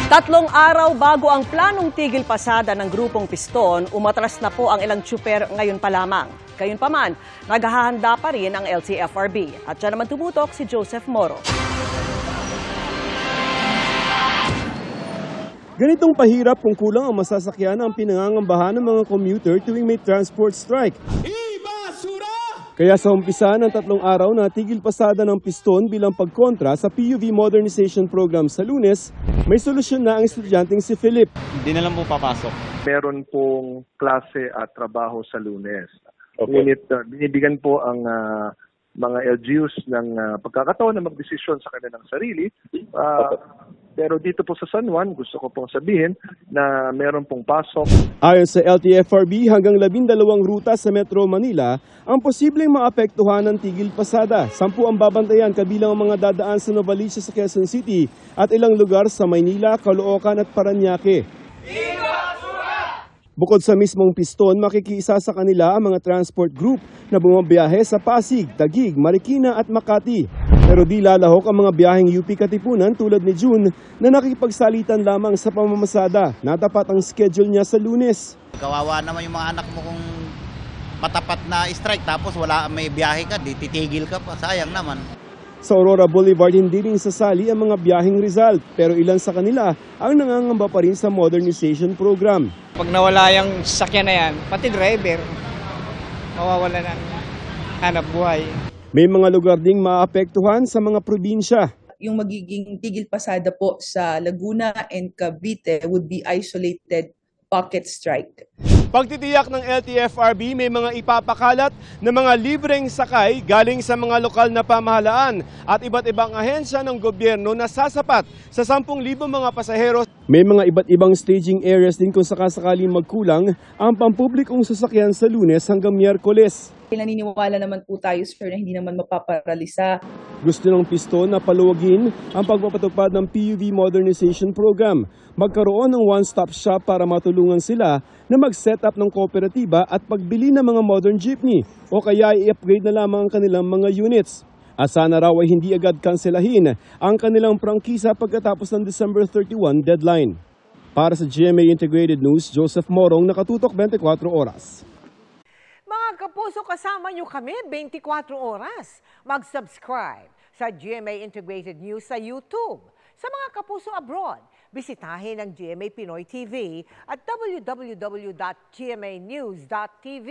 3 araw bago ang planong tigil pasada ng grupong Piston, umatras na po ang ilang tsuper ngayon pa lamang. Gayunpaman, naghahanda pa rin ang LTFRB. At dyan naman tumutok si Joseph Moro. Ganitong pahirap kung kulang ang masasakyan ang pinangangambahan ng mga commuter tuwing may transport strike. Kaya sa umpisa ng 3 araw na tigil pasada ng Piston bilang pagkontra sa PUV modernization program sa Lunes, may solusyon na ang estudyanteng si Philip. Hindi na lang po papasok. Meron pong klase at trabaho sa Lunes. Ngunit binibigyan po ang mga LGUs ng pagkakataon na magdesisyon sa kanilang sarili. Pero dito po sa San Juan, gusto ko pong sabihin na meron pong pasok. Ayon sa LTFRB, hanggang 12 ruta sa Metro Manila ang posibleng maapektuhan ng tigil pasada. 10 ang babantayan kabilang ang mga dadaan sa Novaliches sa Quezon City at ilang lugar sa Maynila, Caloocan at Parañaque. Bukod sa mismong Piston, makikiisa sa kanila ang mga transport group na bumabiyahe sa Pasig, Taguig, Marikina at Makati. Pero di lalahok ang mga biyaheng UP Katipunan tulad ni June na nakikipagsalitan lamang sa pamamasada. Natapat ang schedule niya sa Lunes. Kawawa naman yung mga anak mo kung matapat na strike tapos may biyahe ka, di titigil ka pa. Sayang naman. Sa Aurora Boulevard hindi rin sasali ang mga biyaheng Rizal pero ilan sa kanila ang nangangamba pa rin sa modernization program. Pag nawala yung sasakyan na yan, pati driver, mawawala ng hanap buhay. May mga lugar ding maapektuhan sa mga probinsya. Yung magiging tigil pasada po sa Laguna and Cavite would be isolated pocket strike. Pagtitiyak ng LTFRB, may mga ipapakalat na mga libreng sakay galing sa mga lokal na pamahalaan at iba't ibang ahensya ng gobyerno na sasapat sa 10,000 mga pasahero. May mga iba't ibang staging areas din kung sakasakaling magkulang ang pampublikong sasakyan sa Lunes hanggang Miyerkules. Naniniwala naman po tayo, sir, na hindi naman mapaparalisa. Gusto ng Piston na paluwagin ang pagpapatupad ng PUV modernization program. Magkaroon ng one-stop shop para matulungan sila na mag-set up ng kooperatiba at pagbili ng mga modern jeepney o kaya i-upgrade na lamang ang kanilang mga units. At sana raw ay hindi agad kanselahin ang kanilang prangkisa pagkatapos ng December 31 deadline. Para sa GMA Integrated News, Joseph Morong, nakatutok 24 oras. Mga kapuso, kasama nyo kami 24 oras. Mag-subscribe sa GMA Integrated News sa YouTube. Sa mga kapuso abroad, bisitahin ang GMA Pinoy TV at www.gmanews.tv.